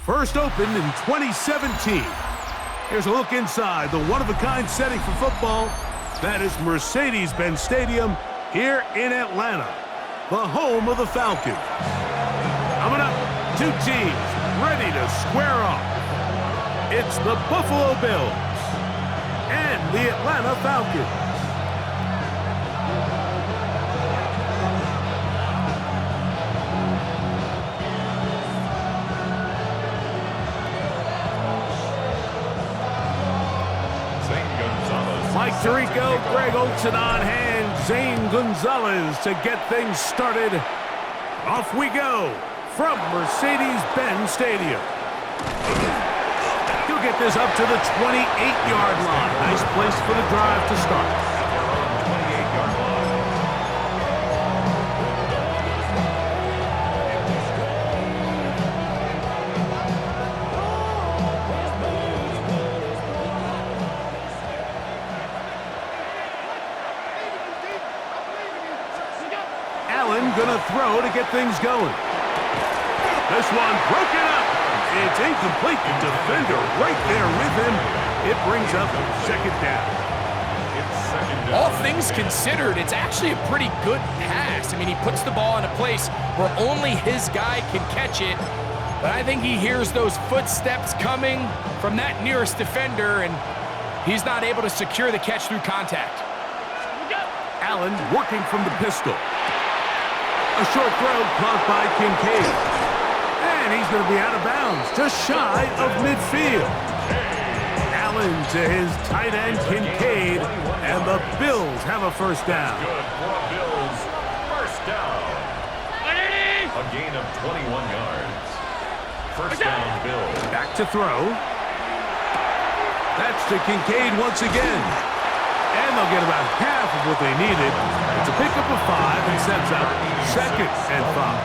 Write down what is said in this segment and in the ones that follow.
First opened in 2017. Here's a look inside the one-of-a-kind setting for football. That is Mercedes-Benz Stadium here in Atlanta, the home of the Falcons. Coming up, two teams ready to square off. It's the Buffalo Bills and the Atlanta Falcons. Mike Tirico, Greg Olson on hand, Zane Gonzalez to get things started. Off we go from Mercedes-Benz Stadium. He'll get this up to the 28-yard line. Nice place for the drive to start. Gonna throw to get things going. This one broken up. It's incomplete. The defender right there with him. It brings up second down. All things considered, it's actually a pretty good pass. I mean, he puts the ball in a place where only his guy can catch it. But I think he hears those footsteps coming from that nearest defender, and he's not able to secure the catch through contact. Allen working from the pistol. A short throw caught by Kincaid. And he's going to be out of bounds, just shy of midfield. Allen to his tight end, Kincaid, and the Bills have a first down. Good for Bills. First down. A gain of 21 yards. First down, Bills. Back to throw. That's to Kincaid once again. And they'll get about half of what they needed. It's a pickup of 5 and sets up second and 5.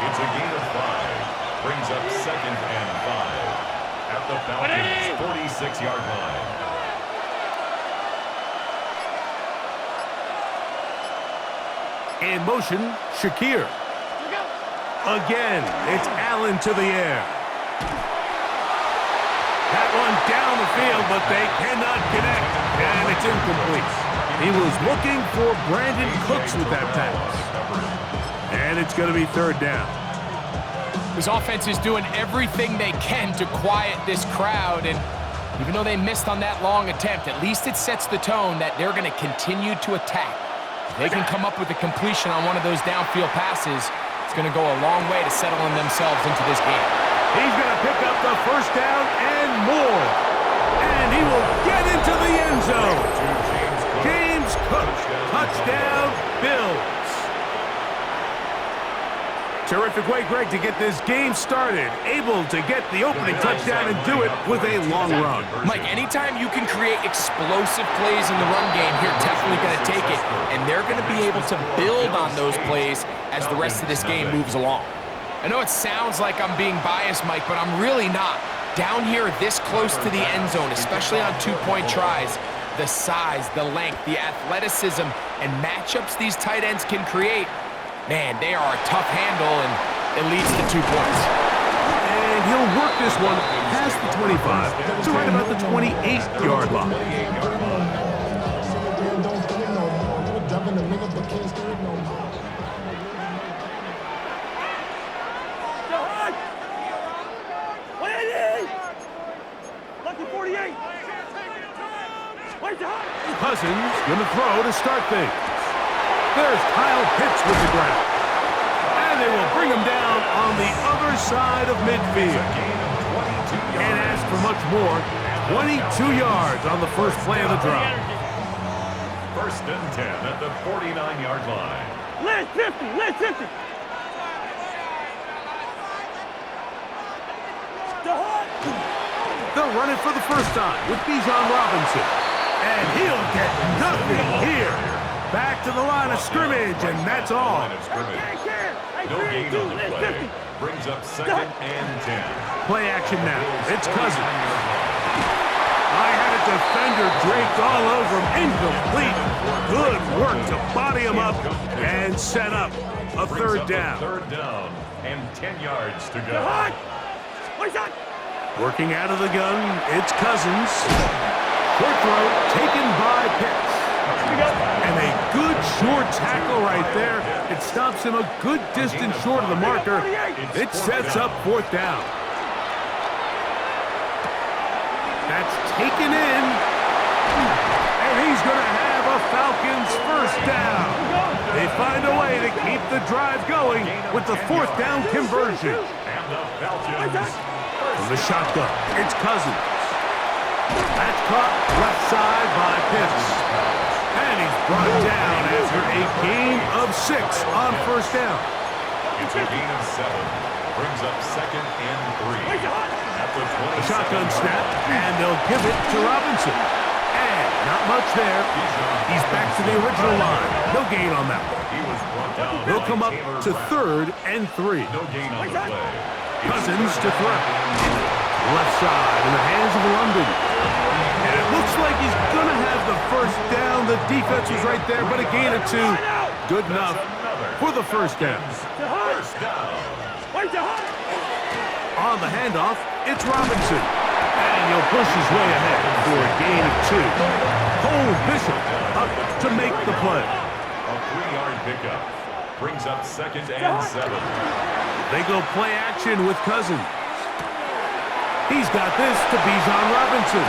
It's a gain of 5. Brings up second and 5. At the Falcons' 46-yard line. In motion, Shakir. Again, it's Allen to the air. That one down the field, but they cannot connect, and it's incomplete. He was looking for Brandon Cooks with that pass. And it's going to be third down. His offense is doing everything they can to quiet this crowd, and even though they missed on that long attempt, at least it sets the tone that they're going to continue to attack. If they can come up with a completion on one of those downfield passes, it's going to go a long way to settling themselves into this game. He's going to pick up the first down and more. And he will get into the end zone. James Cook, touchdown, Bills. Terrific way, Greg, to get this game started. Able to get the opening touchdown and do it with a long run. Mike, anytime you can create explosive plays in the run game, you're definitely going to take it. And they're going to be able to build on those plays as the rest of this game moves along. I know it sounds like I'm being biased, Mike, but I'm really not. Down here this close to the end zone, especially on two-point tries, the size, the length, the athleticism, and matchups these tight ends can create, man, they are a tough handle, and it leads to 2 points. And he'll work this one past the 25 to right about the 28-yard line. Cousins going to throw to start things. There's Kyle Pitts with the ground. And they will bring him down on the other side of midfield. Can't ask for much more. 22 yards on the first play of the drive. First and 10 at the 49-yard line. Let's 50, let's 50. They'll run it for the first time with Bijan Robinson. And he'll get nothing here. Back to the line of scrimmage, and that's all. No gain on the play. Brings up second and 10. Play action now. It's Cousins. I had a defender draped all over him. Incomplete. Good work to body him up and set up a brings third up down. Third down and 10 yards to go. Working out of the gun, it's Cousins. Short throw taken by Pitts. And a good short tackle right there. It stops him a good distance short of the marker. It sets up fourth down. That's taken in. And he's going to have a Falcons first down. They find a way to keep the drive going with the fourth down conversion. And the Falcons From the shotgun, it's Cousins. That's caught left side by Pitts. And he's brought down after a gain of 6 on first down. It's a gain of 7. Brings up second and 3. At the 20. A shotgun snap, and they'll give it to Robinson. And not much there. He's back to the original line. No gain on that one. He was brought down. They'll come up to third and 3. No gain on the play. Cousins to throw. Left side in the hands of London. And it looks like he's going to have the first down. The defense was right there, but a gain of 2. Good enough for the first down. First down. On the handoff, it's Robinson. And he'll push his way ahead for a gain of 2. Cole Bishop up to make the play. A 3-yard pickup. Brings up second and 7. They go play action with Cousins. He's got this to Bijan Robinson.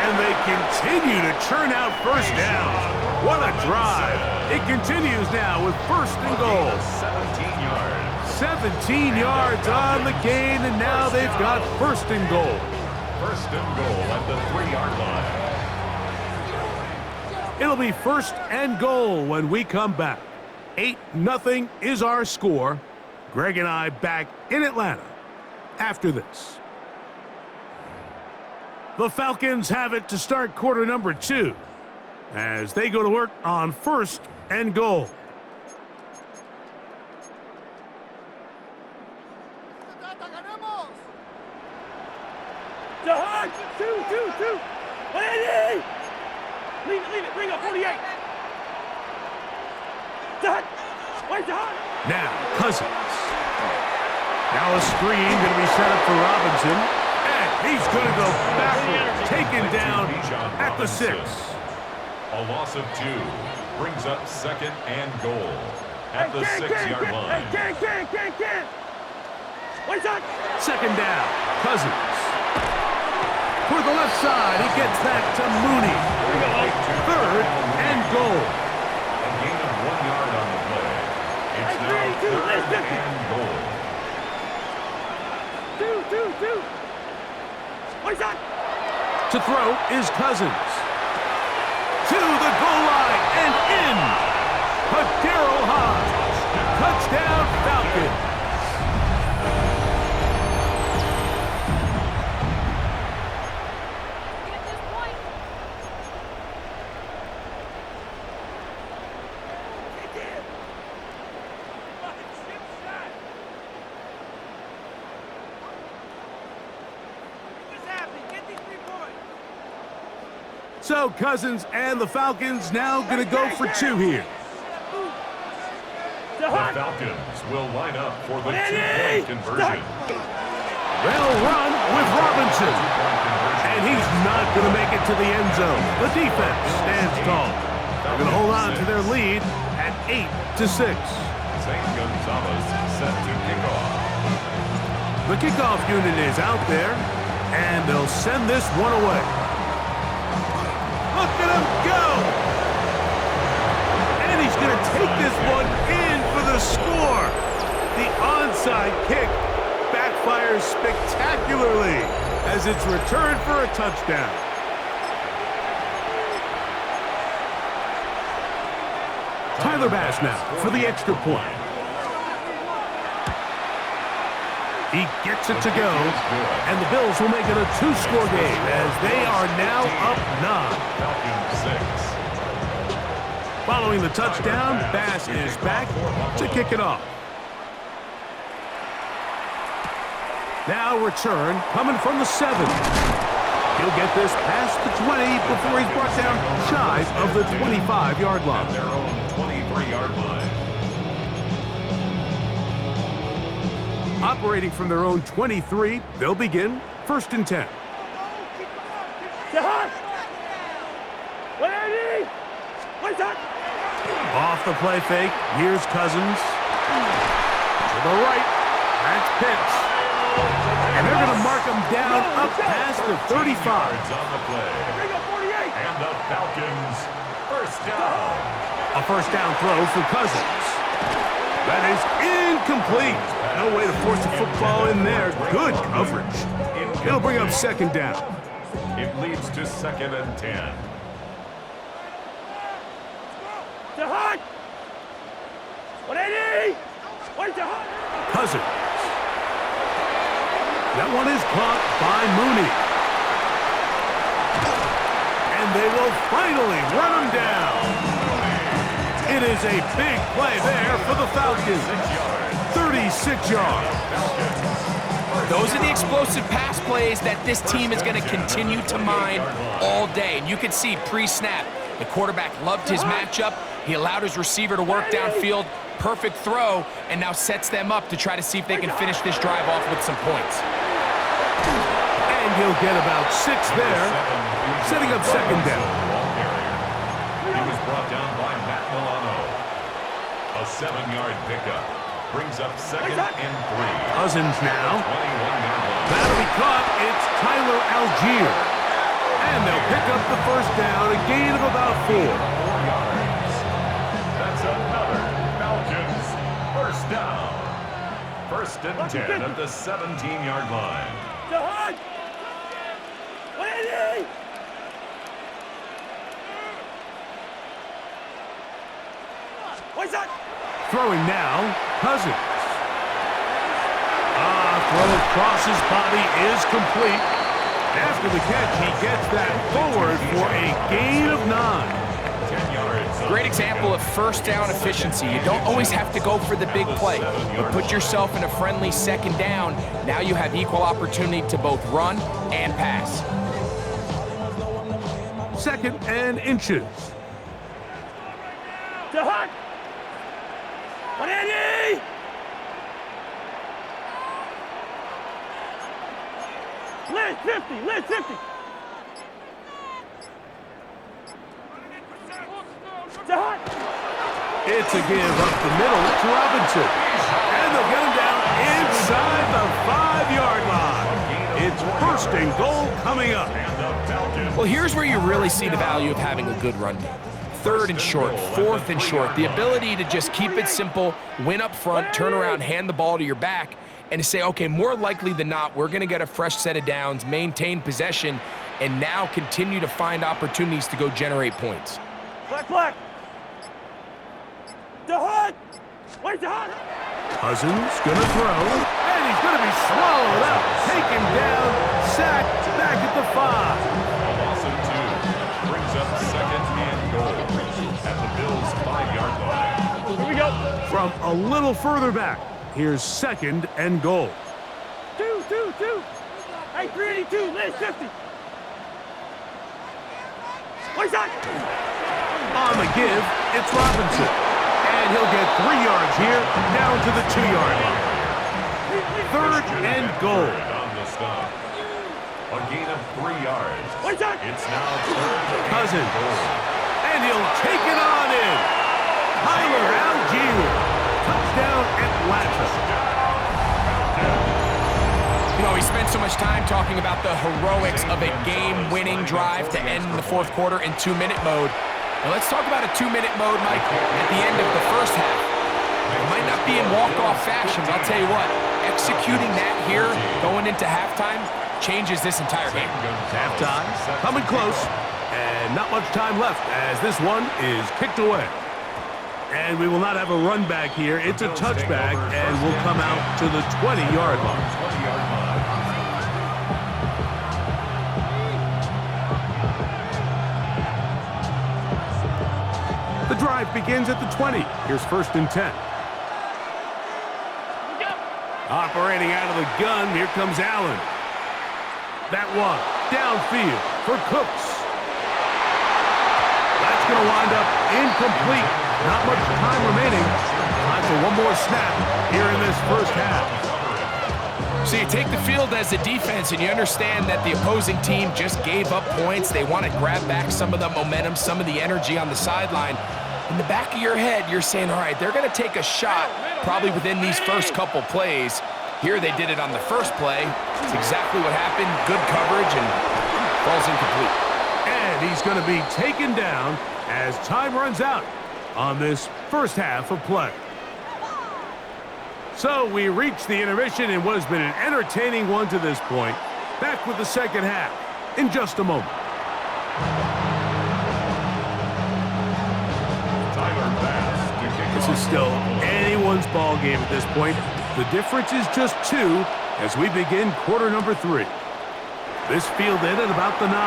And they continue to churn out first downs. What a drive. It continues now with first and goal. 17 yards. 17 yards on the gain, and now they've got first and goal. First and goal at the 3-yard line. It'll be first and goal when we come back. 8-0 is our score. Greg and I back in Atlanta after this. The Falcons have it to start quarter number 2 as they go to work on first and goal. Two. Leave it. Bring up 48. Now, Cousins. Now a screen going to be set up for Robinson. And he's going to go backwards, taken down at the 6. A loss of 2 brings up second and goal at the 6-yard line. Second down, Cousins. For the left side, he gets that to Mooney. Third and goal. A gain of 1 yard on the play. It's now third and goal. Two. To throw is Cousins. To the goal line and in. Daryl Hodge. Touchdown Falcons. So Cousins and the Falcons now going to go for 2 here. The Falcons will line up for the 2-point conversion. They'll run with Robinson. And he's not going to make it to the end zone. The defense stands tall. They're going to hold on to their lead at 8-6. St. Gonzalez set to kick off. The kickoff unit is out there, and they'll send this one away. Look at him go! And he's going to take this one in for the score. The onside kick backfires spectacularly as it's returned for a touchdown. Tyler Bass now for the extra point. He gets it to go, and the Bills will make it a 2-score game as they are now up 9. Following the touchdown, Bass is back to kick it off. Now return coming from the 7. He'll get this past the 20 before he's brought down shy of the 25-yard line. Their own 23-yard line. Operating from their own 23, they'll begin 1st and 10. Off the play fake, here's Cousins. To the right, that's Pitts. And they're going to mark him down up past the 35. On the play. And the Falcons, 1st down. A 1st down throw for Cousins. That is incomplete. No way to force the football in there. Good coverage. It'll bring up 2nd down. It leads to 2nd and 10. Cousins. That one is caught by Mooney. And they will finally run him down. It is a big play there for the Falcons. 36 yards. Those are the explosive pass plays that this team is going to continue to mine all day. And you can see pre-snap, the quarterback loved his matchup. He allowed his receiver to work downfield. Perfect throw, and now sets them up to try to see if they can finish this drive off with some points. And he'll get about 6 there, setting up 2nd down. He was brought down by Matt Milano. A 7-yard pickup brings up 2nd and 3. Cousins now. 21-yard line. That'll be caught. It's Tyler Algier. And they'll pick up the 1st down, a gain of about 4. 4 yards. That's another Falcons 1st down. 1st and 10 at the 17-yard line. Throwing now, Cousins. Throw across his body is complete. After the catch, he gets that forward for a gain of 9. 10 yards. Great example of 1st down efficiency. You don't always have to go for the big play, but put yourself in a friendly 2nd down. Now you have equal opportunity to both run and pass. 2nd and inches. Lid 50. It's a give up the middle to Robinson. And they'll get him down inside the 5-yard line. It's 1st and goal coming up. Well, here's where you really see the value of having a good run game. 3rd and short, 4th and short. The ability to just keep it simple, win up front, turn around, hand the ball to your back, and to say, okay, more likely than not, we're going to get a fresh set of downs, maintain possession, and now continue to find opportunities to go generate points. Black. Cousins gonna throw, and he's gonna be swallowed up, taken down, sacked, back at the 5. A loss of 2 brings up 2nd and goal at the Bills' 5-yard line. Here we go. From a little further back, here's 2nd and goal. 2. Hey, 382, Lid 50. On the give, it's Robinson. And he'll get 3 yards here, down to the 2-yard line. 3rd and goal. On the stop. A gain of 3 yards. It's now 3rd and Cousins. goal. And he'll take it on in. Tyler Algier. Touchdown Atlanta. You know, we spent so much time talking about the heroics of a game-winning drive to end in the 4th quarter in 2-minute mode. Now let's talk about a 2-minute mode, Mike, at the end of the 1st half. It might not be in walk-off fashion, but I'll tell you what, executing that here, going into halftime, changes this entire game. Halftime, coming close, and not much time left as this one is kicked away. And we will not have a run back here. It's a touchback, and will come out to the 20-yard line. 20-yard line. The drive begins at the 20. Here's 1st and 10. Operating out of the gun, here comes Allen. That one, downfield for Cooks. That's going to wind up incomplete. Not much time remaining. Time for one more snap here in this 1st half. So you take the field as a defense, and you understand that the opposing team just gave up points. They want to grab back some of the momentum, some of the energy on the sideline. In the back of your head, you're saying, all right, they're going to take a shot probably within these first couple plays. Here they did it on the first play. It's exactly what happened. Good coverage, and falls incomplete. And he's going to be taken down as time runs out on this first half of play. So we reach the intermission in what has been an entertaining one to this point. Back with the second half in just a moment. This is still anyone's ball game at this point. The difference is just 2 as we begin quarter number 3. This fielded at about the 9.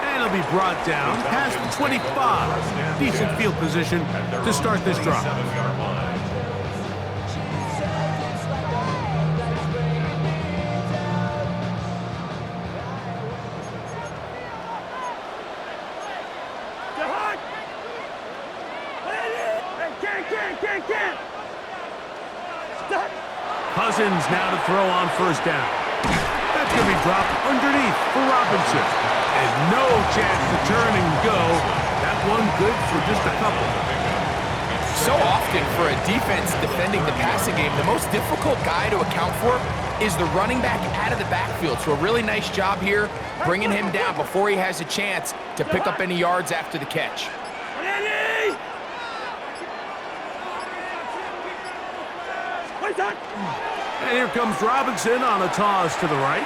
And it'll be brought down past the 25. Decent field position to start this drive. Cousins now to throw on first down. That's going to be dropped underneath for Robinson. And no chance to turn and go. That one good for just a couple. So often for a defense defending the passing game, the most difficult guy to account for is the running back out of the backfield. So a really nice job here bringing him down before he has a chance to pick up any yards after the catch. And here comes Robinson on a toss to the right.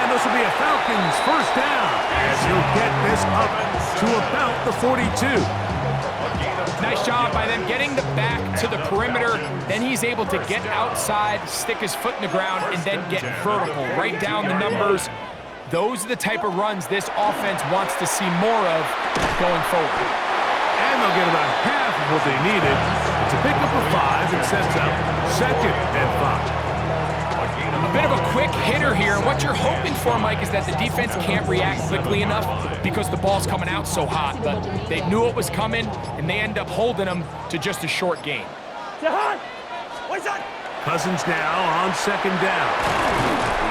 And this will be a Falcons first down as he'll get this up to about the 42. Nice job by them getting the back to the perimeter. Then he's able to get outside, stick his foot in the ground, and then get vertical. Right down the numbers. Those are the type of runs this offense wants to see more of going forward. And they'll get about half of what they needed. It's a pickup of 5 and sets up 2nd and 5. A bit of a quick hitter here. What you're hoping for, Mike, is that the defense can't react quickly enough because the ball's coming out so hot. But they knew it was coming, and they end up holding them to just a short gain. Cousins now on 2nd down.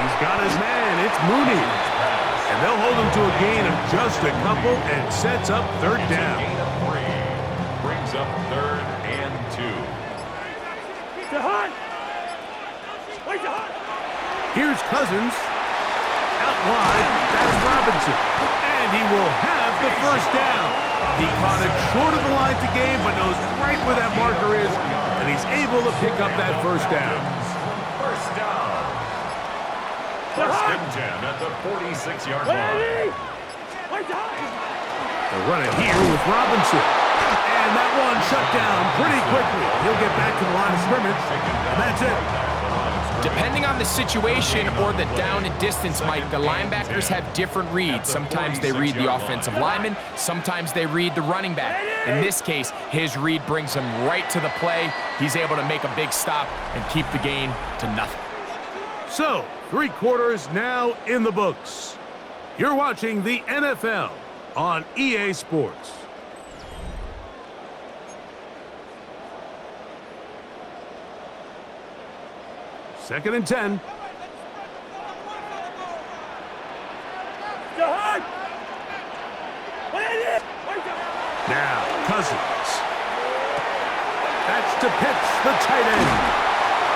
He's got his man. It's Mooney. And they'll hold him to a gain of just a couple and sets up 3rd down. Brings up 3rd and 2. Here's Cousins. Out wide, that's Robinson. And he will have the first down. He caught it short of the line to gain, but knows right where that marker is, and he's able to pick up that first down. First down. 1st and 10 at the 46-yard line. They're running here with Robinson. And that one shut down pretty quickly. He'll get back to the line of scrimmage, and that's it. Depending on the situation or the down and distance, Mike, the linebackers have different reads. Sometimes they read the offensive lineman. Sometimes they read the running back. In this case, his read brings him right to the play. He's able to make a big stop and keep the gain to nothing. So, 3 quarters now in the books. You're watching the NFL on EA Sports. Second and 10. Now, Cousins. That's to Pitts, the tight end.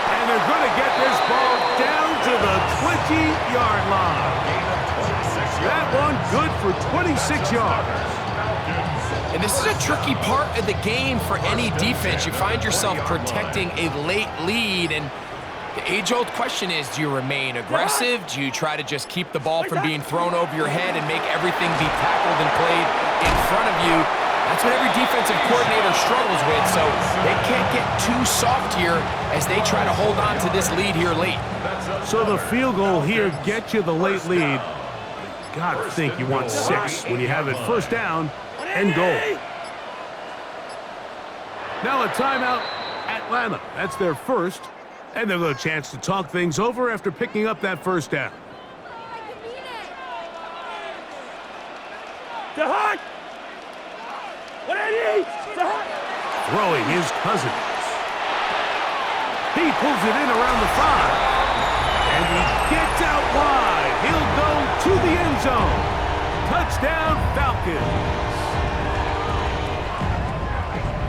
And they're going to get this ball down to the 20-yard line. That one good for 26 yards. And this is a tricky part of the game for any defense. You find yourself protecting a late lead, and the age-old question is, do you remain aggressive? Do you try to just keep the ball from being thrown over your head and make everything be tackled and played in front of you? That's what every defensive coordinator struggles with, so they can't get too soft here as they try to hold on to this lead here late. So the field goal here gets you the late lead. God, think you want 6 when you have it first down and goal. Now a timeout, Atlanta. That's their first. And they'll get a chance to talk things over after picking up that first down. Throwing his Cousins. He pulls it in around the 5. And he gets out wide. He'll go to the end zone. Touchdown, Falcons.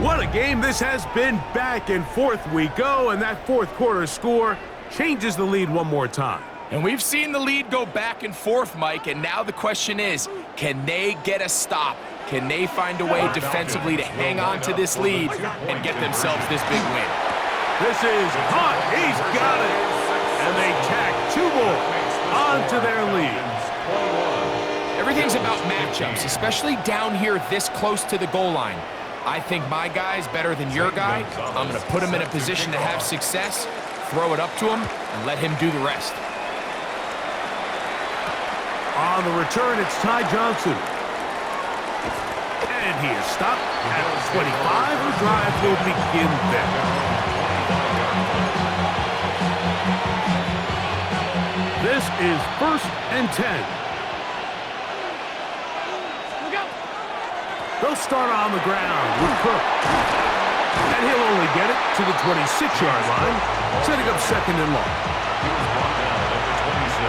What a game this has been. Back and forth we go, and that fourth quarter score changes the lead one more time. And we've seen the lead go back and forth, Mike, and now the question is, can they get a stop? Can they find a way defensively to hang on to this lead and get themselves this big win? This is caught. He's got it. And they tack 2 more onto their lead. Everything's about matchups, especially down here this close to the goal line. I think my guy's better than your guy. I'm going to put him in a position to have success, throw it up to him, and let him do the rest. On the return, it's Ty Johnson. And he is stopped at the 25. The drive will begin there. This is 1st and 10. They'll start on the ground with Cook. And he'll only get it to the 26-yard line, setting up 2nd and long. He was brought down at the 26.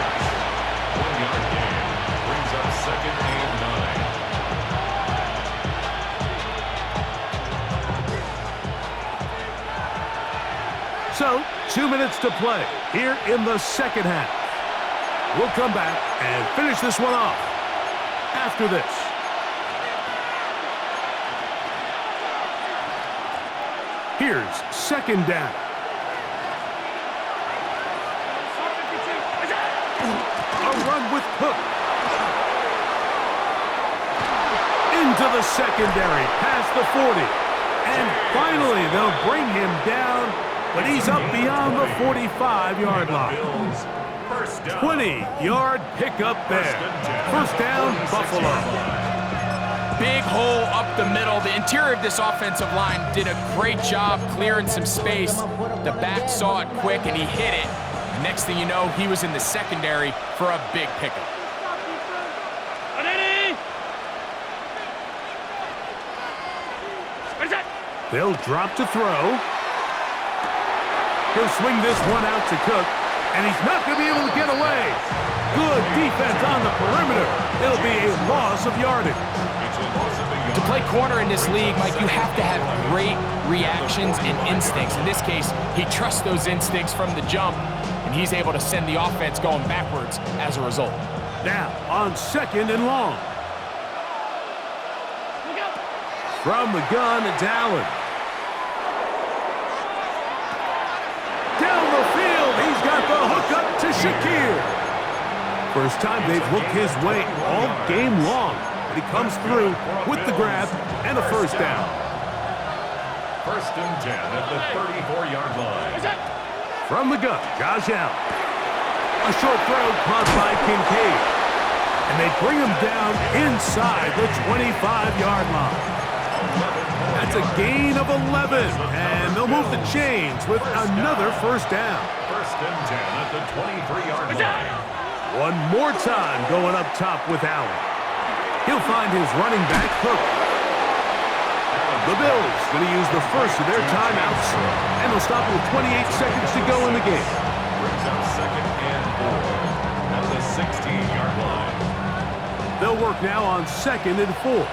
1-yard gain brings up 2nd and 9. So, 2 minutes to play here in the second half. We'll come back and finish this one off after this. Here's 2nd down. A run with Cook. Into the secondary, past the 40. And finally, they'll bring him down, but he's up beyond the 45-yard line. 20-yard pickup there. 1st down, Buffalo. Big hole up the middle. The interior of this offensive line did a great job clearing some space. The back saw it quick, and he hit it. Next thing you know, he was in the secondary for a big pickup. They'll drop to throw. He'll swing this one out to Cook, and he's not going to be able to get away. Good defense on the perimeter. It'll be a loss of yardage. To play corner in this league, Mike, you have to have great reactions and instincts. In this case, he trusts those instincts from the jump, and he's able to send the offense going backwards as a result. Now on 2nd and long. From the gun, it's Allen. Down the field, he's got the hook up to Shakir. First time they've hooked his way all game long. He comes through with the grab and a 1st down. 1st and 10 at the 34-yard line. From the gun, Josh Allen. A short throw caught by Kincaid. And they bring him down inside the 25-yard line. That's a gain of 11. And they'll move the chains with another 1st down. 1st and 10 at the 23-yard line. One more time going up top with Allen. He'll find his running back, Cook. The Bills going to use the first of their timeouts, and they'll stop with 28 seconds to go in the game. Brings up 2nd and 4 at the 16-yard line. They'll work now on 2nd and 4.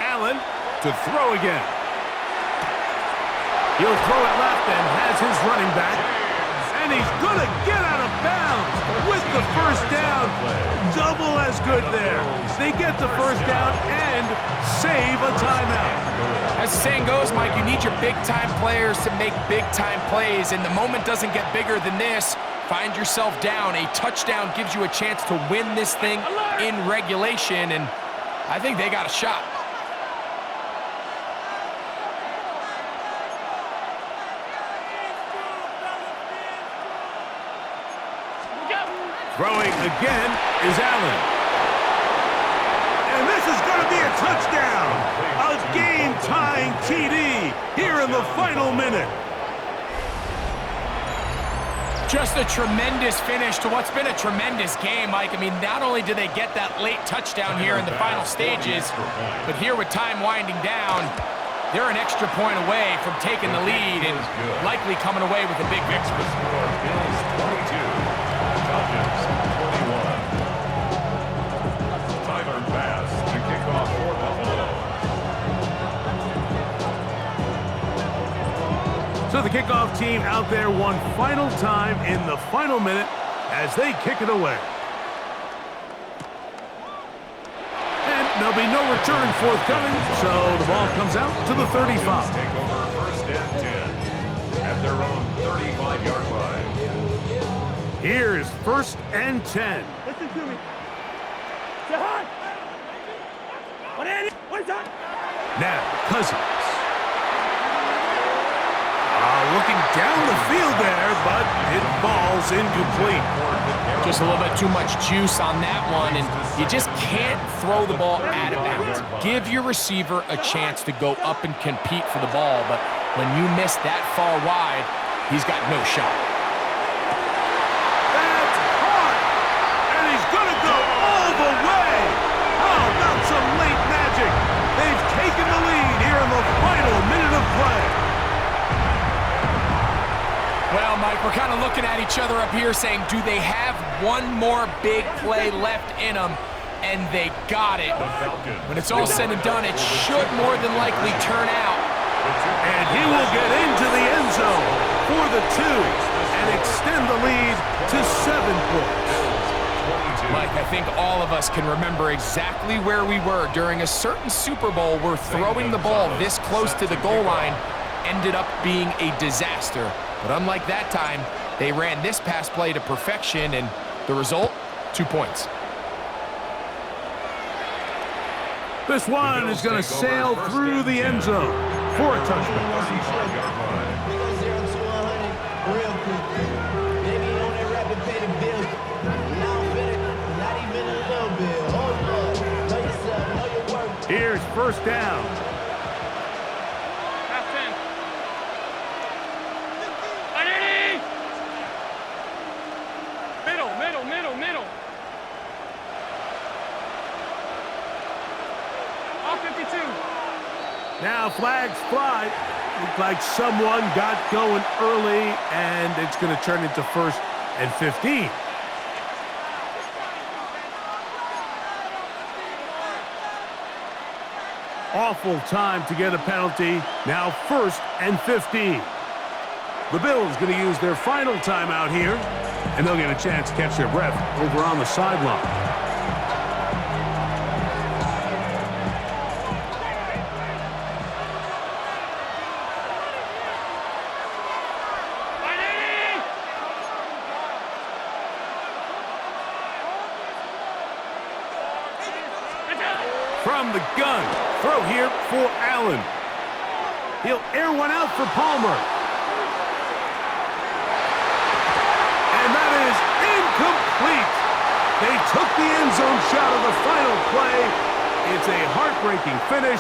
Allen to throw again. He'll throw it left and has his running back. And he's going to get out of bounds with the 1st down. Double as good there. They get the 1st down and save a timeout. As the saying goes, Mike, you need your big-time players to make big-time plays, and the moment doesn't get bigger than this. Find yourself down. A touchdown gives you a chance to win this thing in regulation, and I think they got a shot. Throwing again is Allen. And this is going to be a touchdown. A game-tying TD here in the final minute. Just a tremendous finish to what's been a tremendous game, Mike. I mean, not only do they get that late touchdown here in the final stages, but here with time winding down, they're an extra point away from taking the lead and likely coming away with a big victory. Bills 22, Falcons 21. Tyler Bass to kick off for Buffalo. So the kickoff team out there one final time in the final minute as they kick it away. And there'll be no return forthcoming, so the ball comes out to the 35. Take over first and 10 at their own 35-yard line. Here's first and 10. Listen to me. Jahan! What is that? Now, Cousins. Looking down the field there, but it falls incomplete. Just a little bit too much juice on that one, and you just can't throw the ball out of bounds. Give your receiver a chance to go up and compete for the ball, but when you miss that far wide, he's got no shot. That's caught! And he's going to go all the way! How about some late magic? They've taken the lead here in the final minute of play. Well, Mike, we're kind of looking at each other up here saying, do they have one more big play left in them? And they got it. When it's all said and done, it should more than likely turn out. And he will get into the end zone for the 2 and extend the lead to 7 points. Mike, I think all of us can remember exactly where we were during a certain Super Bowl where throwing the ball this close to the goal line ended up being a disaster. But unlike that time, they ran this pass play to perfection, and the result, 2 points. This one is going to sail through the end zone for a touchdown. Here's first down. Middle. All 52. Now flags fly. Looks like someone got going early, and it's going to turn into first and 15. Awful time to get a penalty. Now first and 15. The Bills going to use their final timeout here, and they'll get a chance to catch their breath over on the sideline. From the gun, throw here for Allen. He'll air one out for Palmer. And that is incomplete. They took the end zone shot of the final play. It's a heartbreaking finish.